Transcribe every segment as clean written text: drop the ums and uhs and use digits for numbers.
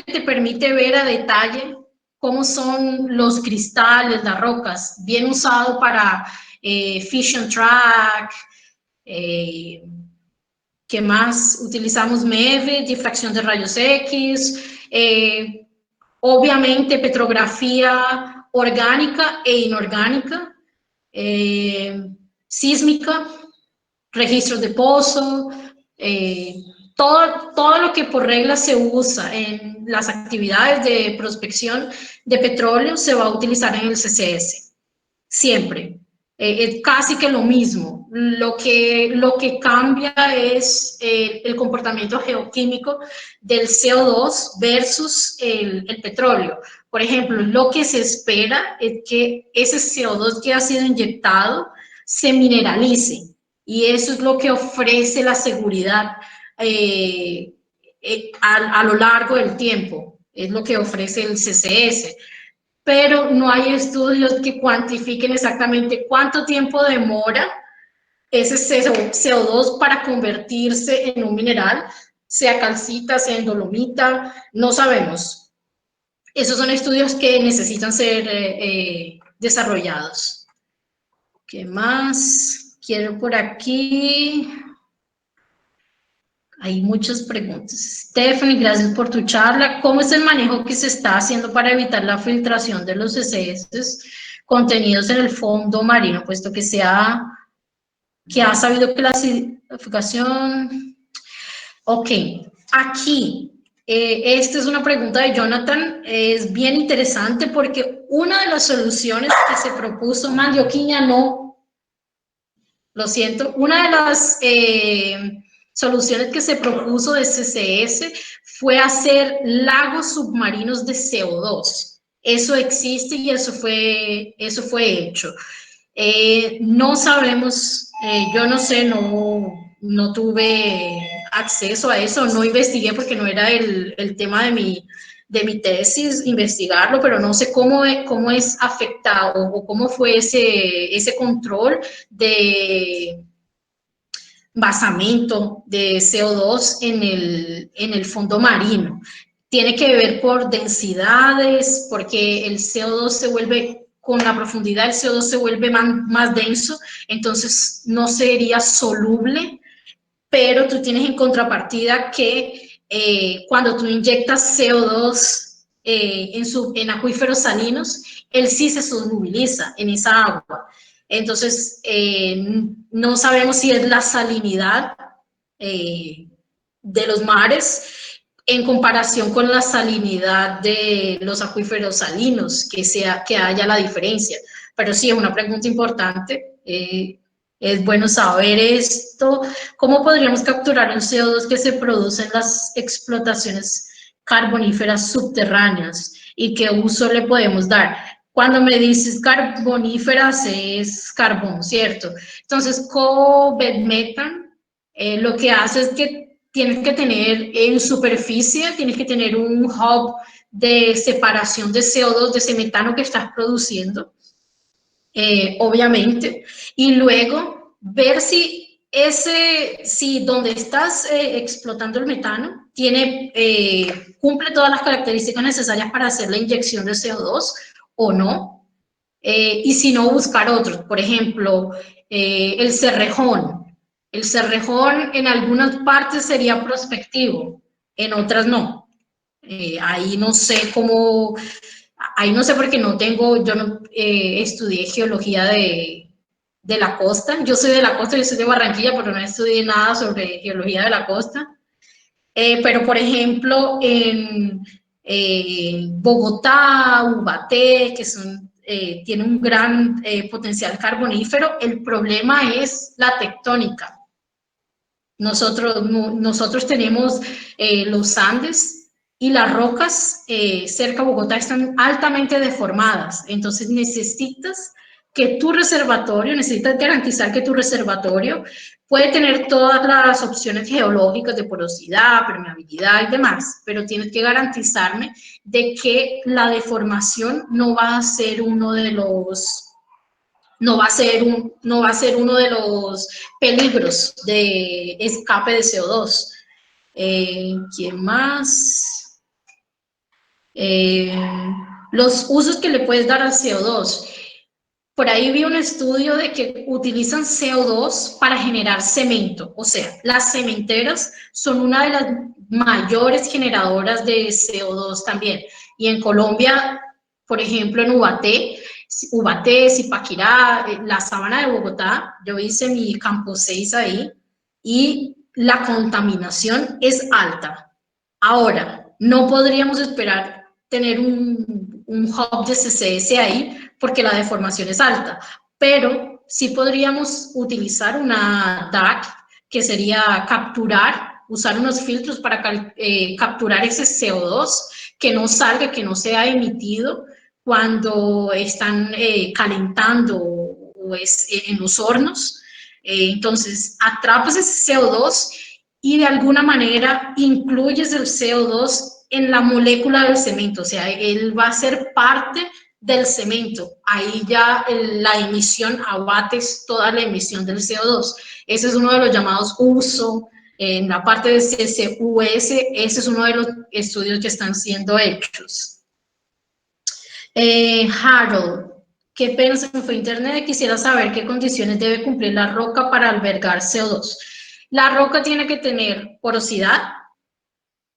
te permite ver a detalle cómo son los cristales, las rocas, bien usado para fission track, ¿qué más? Utilizamos MEV, difracción de rayos X, obviamente petrografía orgánica e inorgánica, sísmica, registros de pozo, todo lo que por regla se usa en las actividades de prospección de petróleo se va a utilizar en el CCS, siempre. Es casi que lo mismo. Lo que cambia es el comportamiento geoquímico del CO2 versus el petróleo. Por ejemplo, lo que se espera es que ese CO2 que ha sido inyectado se mineralice, y eso es lo que ofrece la seguridad a lo largo del tiempo, es lo que ofrece el CCS, pero no hay estudios que cuantifiquen exactamente cuánto tiempo demora ese CO2 para convertirse en un mineral, sea calcita, sea en dolomita, no sabemos. Esos son estudios que necesitan ser desarrollados. ¿Qué más? Quiero por aquí. Hay muchas preguntas. Stephanie, gracias por tu charla. ¿Cómo es el manejo que se está haciendo para evitar la filtración de los CCS contenidos en el fondo marino, puesto que ha sabido clasificación? Ok, aquí, esta es una pregunta de Jonathan, es bien interesante porque una de las soluciones que se propuso, Mandioquiña no, lo siento, una de las soluciones que se propuso de CCS fue hacer lagos submarinos de CO2. Eso existe y eso fue hecho. No sabemos, yo no sé, no tuve acceso a eso, no investigué porque no era el tema de mi tesis, investigarlo, pero no sé cómo es afectado o cómo fue ese control de basamento de CO2 en el fondo marino. Tiene que ver por densidades, porque el CO2 se vuelve, con la profundidad el CO2 se vuelve más denso, entonces no sería soluble, pero tú tienes en contrapartida que cuando tú inyectas CO2 en acuíferos salinos, él sí se solubiliza en esa agua. Entonces, no sabemos si es la salinidad de los mares en comparación con la salinidad de los acuíferos salinos, que haya la diferencia. Pero sí, es una pregunta importante. Es bueno saber esto. ¿Cómo podríamos capturar el CO2 que se produce en las explotaciones carboníferas subterráneas? ¿Y qué uso le podemos dar? Cuando me dices carboníferas es carbón, ¿cierto? Entonces, co-bed-methane lo que hace es que tienes que tener en superficie, tienes que tener un hub de separación de CO2, de ese metano que estás produciendo, obviamente, y luego ver si donde estás explotando el metano cumple todas las características necesarias para hacer la inyección de CO2 o no, y si no, buscar otros. Por ejemplo, el Cerrejón. El Cerrejón en algunas partes sería prospectivo, en otras no. Ahí no sé cómo, ahí no sé porque yo no estudié geología de la costa. Yo soy de la costa, yo soy de Barranquilla, pero no estudié nada sobre geología de la costa. Pero, por ejemplo, en Bogotá, Ubaté, que tiene un gran potencial carbonífero, el problema es la tectónica. Nosotros tenemos los Andes y las rocas cerca de Bogotá están altamente deformadas, entonces necesitas garantizar que tu reservatorio puede tener todas las opciones geológicas de porosidad, permeabilidad y demás, pero tienes que garantizarme de que la deformación no va a ser uno de los peligros de escape de CO2. ¿Quién más? Eh, los usos que le puedes dar al CO2. Por ahí vi un estudio de que utilizan CO2 para generar cemento. O sea, las cementeras son una de las mayores generadoras de CO2 también. Y en Colombia, por ejemplo, en Ubaté, Zipaquirá, la Sabana de Bogotá, yo hice mi Campo 6 ahí y la contaminación es alta. Ahora, no podríamos esperar tener un hub de CCS ahí porque la deformación es alta, pero sí podríamos utilizar una DAC que sería usar unos filtros para capturar ese CO2 que no salga, que no sea emitido cuando están calentando o en los hornos. Entonces, atrapas ese CO2 y de alguna manera incluyes el CO2 en la molécula del cemento, o sea, él va a ser parte del cemento. Ahí ya la emisión, abates toda la emisión del CO2. Ese es uno de los llamados uso. En la parte de CCUS, ese es uno de los estudios que están siendo hechos. Harold, qué pena, se me fue internet, quisiera saber qué condiciones debe cumplir la roca para albergar CO2. La roca tiene que tener porosidad,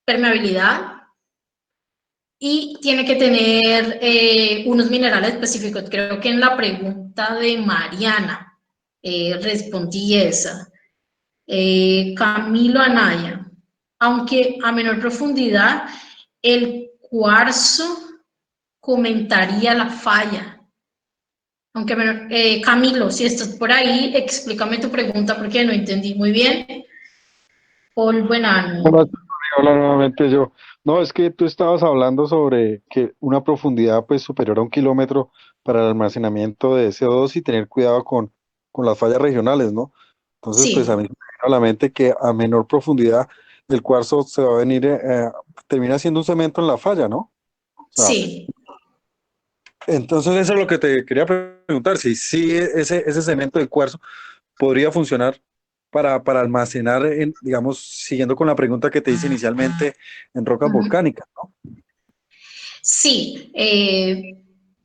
permeabilidad y tiene que tener unos minerales específicos. Creo que en la pregunta de Mariana respondí esa. Camilo Anaya, aunque a menor profundidad, el cuarzo comentaría la falla. Aunque Camilo, si estás por ahí, explícame tu pregunta porque no entendí muy bien. Paul Buenano. Hola, hola nuevamente yo. No, es que tú estabas hablando sobre que una profundidad pues superior a 1 kilómetro para el almacenamiento de CO2 y tener cuidado con las fallas regionales, ¿no? Entonces, pues a mí Sí, me vino a la mente que a menor profundidad el cuarzo se va a venir, termina siendo un cemento en la falla, ¿no? O sea, sí. entonces eso es lo que te quería preguntar, si ese cemento de cuarzo podría funcionar para almacenar, digamos, siguiendo con la pregunta que te hice inicialmente, en rocas volcánicas, ¿no? Sí,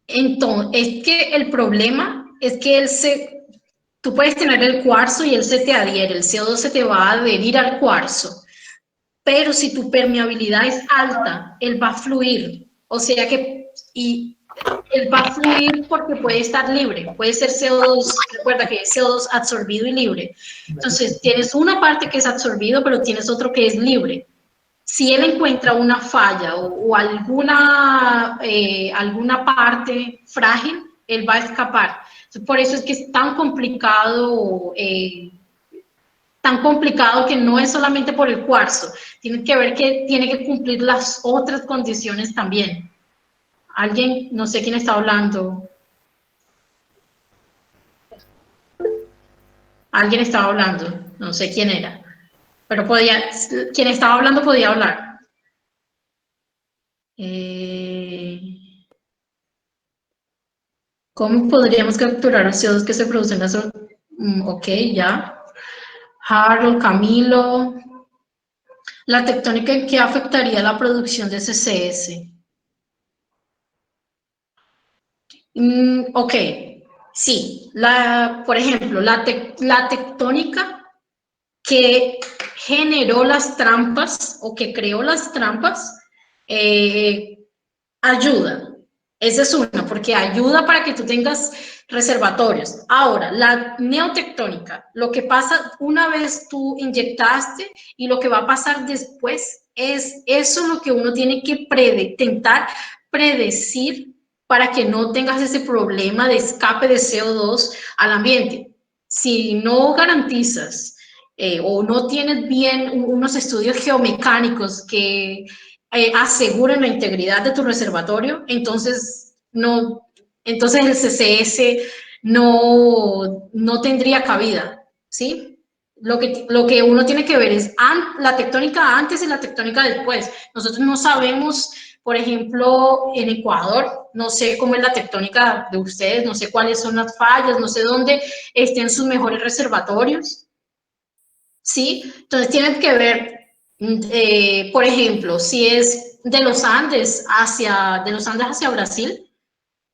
entonces, es que el problema es que tú puedes tener el cuarzo y él se te adhiere, el CO2 se te va a adherir al cuarzo, pero si tu permeabilidad es alta, él va a fluir, o sea que, y él va a fluir porque puede estar libre, puede ser CO2, recuerda que es CO2 absorbido y libre. Entonces, tienes una parte que es absorbido, pero tienes otro que es libre. Si él encuentra una falla o alguna parte frágil, él va a escapar. Por eso es que es tan complicado que no es solamente por el cuarzo, tiene que ver que tiene que cumplir las otras condiciones también. Alguien, no sé quién está hablando, alguien estaba hablando, no sé quién era, pero quien estaba hablando podía hablar. ¿Cómo podríamos capturar los CO2 que se producen en las... Ok, ya. Harold, Camilo. La tectónica en qué afectaría la producción de CCS. Ok, sí. Por ejemplo, la tectónica que generó las trampas o que creó las trampas eh, ayuda. Esa es una, porque ayuda para que tú tengas reservatorios. Ahora, la neotectónica, lo que pasa una vez tú inyectaste y lo que va a pasar después es eso lo que uno tiene que intentar predecir para que no tengas ese problema de escape de CO2 al ambiente. Si no garantizas o no tienes bien unos estudios geomecánicos que aseguren la integridad de tu reservatorio, entonces entonces el CCS no tendría cabida, ¿sí? Lo que uno tiene que ver es la tectónica antes y la tectónica después. Nosotros no sabemos, por ejemplo, en Ecuador, no sé cómo es la tectónica de ustedes, no sé cuáles son las fallas, no sé dónde estén sus mejores reservatorios, ¿sí? Entonces tienen que ver, por ejemplo, si es de los Andes hacia Brasil,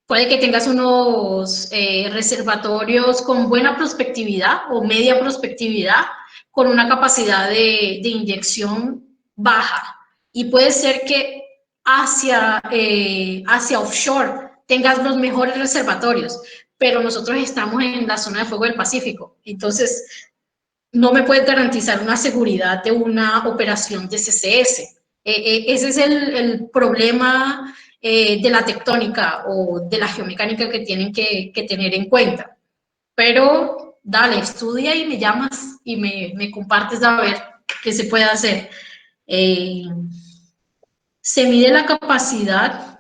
puede que tengas unos reservatorios con buena prospectividad o media prospectividad, con una capacidad de inyección baja. Y puede ser que hacia offshore tengas los mejores reservatorios, pero nosotros estamos en la zona de fuego del Pacífico. Entonces, no me puedes garantizar una seguridad de una operación de CCS. Ese es el problema de la tectónica o de la geomecánica que tienen que tener en cuenta. Pero dale, estudia y me llamas y me compartes a ver qué se puede hacer. Se mide la capacidad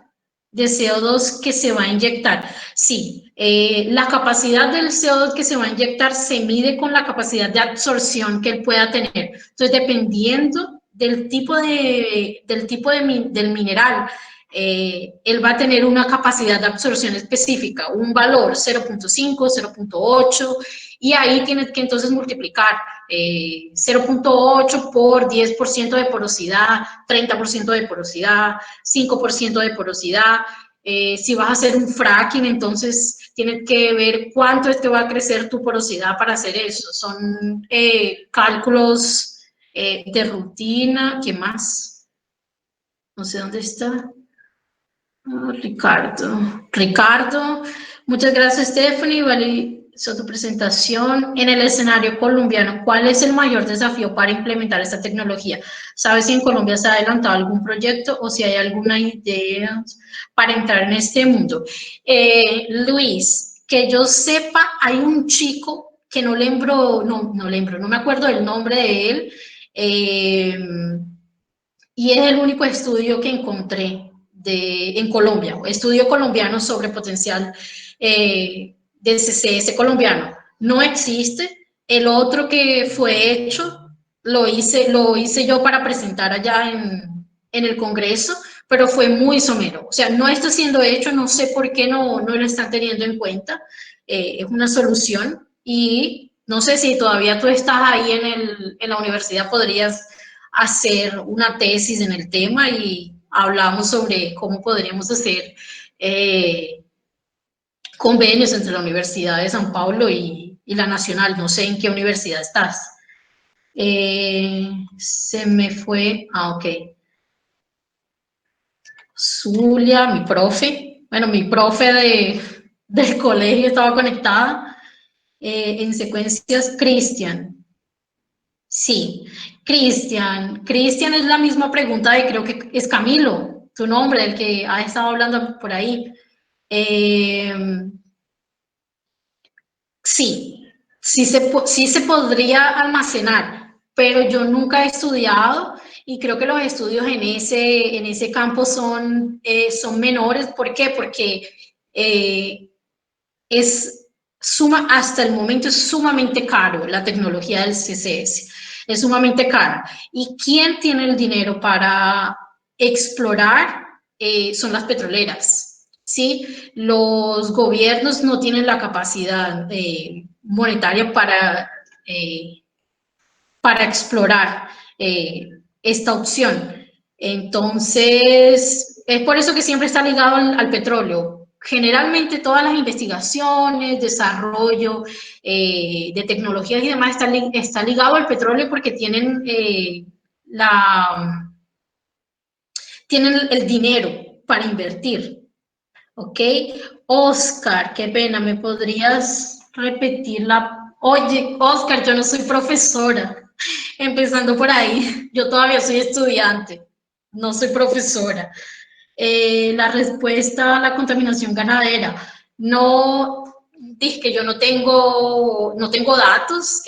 de CO2 que se va a inyectar. Sí, la capacidad del CO2 que se va a inyectar se mide con la capacidad de absorción que él pueda tener. Entonces, dependiendo del tipo del mineral, él va a tener una capacidad de absorción específica, un valor 0.5, 0.8, y ahí tienes que entonces multiplicar 0.8 por 10% de porosidad, 30% de porosidad, 5% de porosidad. Si vas a hacer un fracking, entonces tienes que ver cuánto es que va a crecer tu porosidad para hacer eso. Son cálculos de rutina. ¿Qué más? No sé dónde está. Ricardo, muchas gracias, Stephanie. Vale, tu presentación. En el escenario colombiano, ¿cuál es el mayor desafío para implementar esta tecnología? ¿Sabes si en Colombia se ha adelantado algún proyecto o si hay alguna idea para entrar en este mundo? Luis, que yo sepa, hay un chico que no me acuerdo del nombre de él, y es el único estudio que encontré en Colombia, estudio colombiano sobre potencial de CCS colombiano. No existe. El otro que fue hecho lo hice yo para presentar allá en el Congreso, pero fue muy somero. O sea, no está siendo hecho, no sé por qué no lo están teniendo en cuenta. Es una solución y no sé si todavía tú estás ahí en la universidad, podrías hacer una tesis en el tema y hablamos sobre cómo podríamos hacer convenios entre la Universidad de San Pablo y la Nacional. No sé en qué universidad estás. Se me fue, ok. Zulia, mi profe, bueno, mi profe del colegio estaba conectada. En secuencias, Cristian. Sí, Cristian es la misma pregunta de, creo que es Camilo, tu nombre, el que ha estado hablando por ahí. Eh, sí, sí se podría almacenar, pero yo nunca he estudiado y creo que los estudios en ese campo son menores. ¿Por qué? Porque hasta el momento es sumamente caro la tecnología del CCS, es sumamente cara. ¿Y quién tiene el dinero para explorar? Son las petroleras, ¿sí? Los gobiernos no tienen la capacidad monetaria para explorar esta opción. Entonces, es por eso que siempre está ligado al petróleo. Generalmente todas las investigaciones, desarrollo de tecnologías y demás está ligado al petróleo porque tienen el dinero para invertir. ¿Ok? Oscar, qué pena, ¿me podrías repetir la... Oye, Oscar, yo no soy profesora. Empezando por ahí, yo todavía soy estudiante, no soy profesora. La respuesta a la contaminación ganadera. No, dije que yo no tengo datos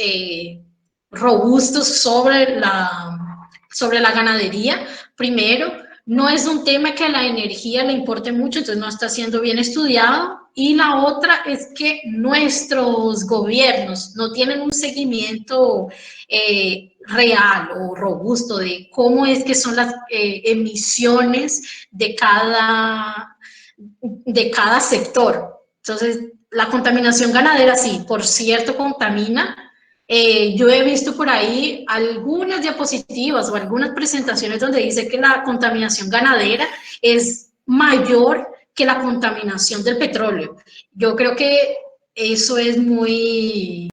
robustos sobre la ganadería. Primero, no es un tema que a la energía le importe mucho, entonces no está siendo bien estudiado. Y la otra es que nuestros gobiernos no tienen un seguimiento real o robusto de cómo es que son las emisiones de cada sector. Entonces, la contaminación ganadera, sí, por cierto, contamina, Yo he visto por ahí algunas diapositivas o algunas presentaciones donde dice que la contaminación ganadera es mayor que la contaminación del petróleo. Yo creo que eso es muy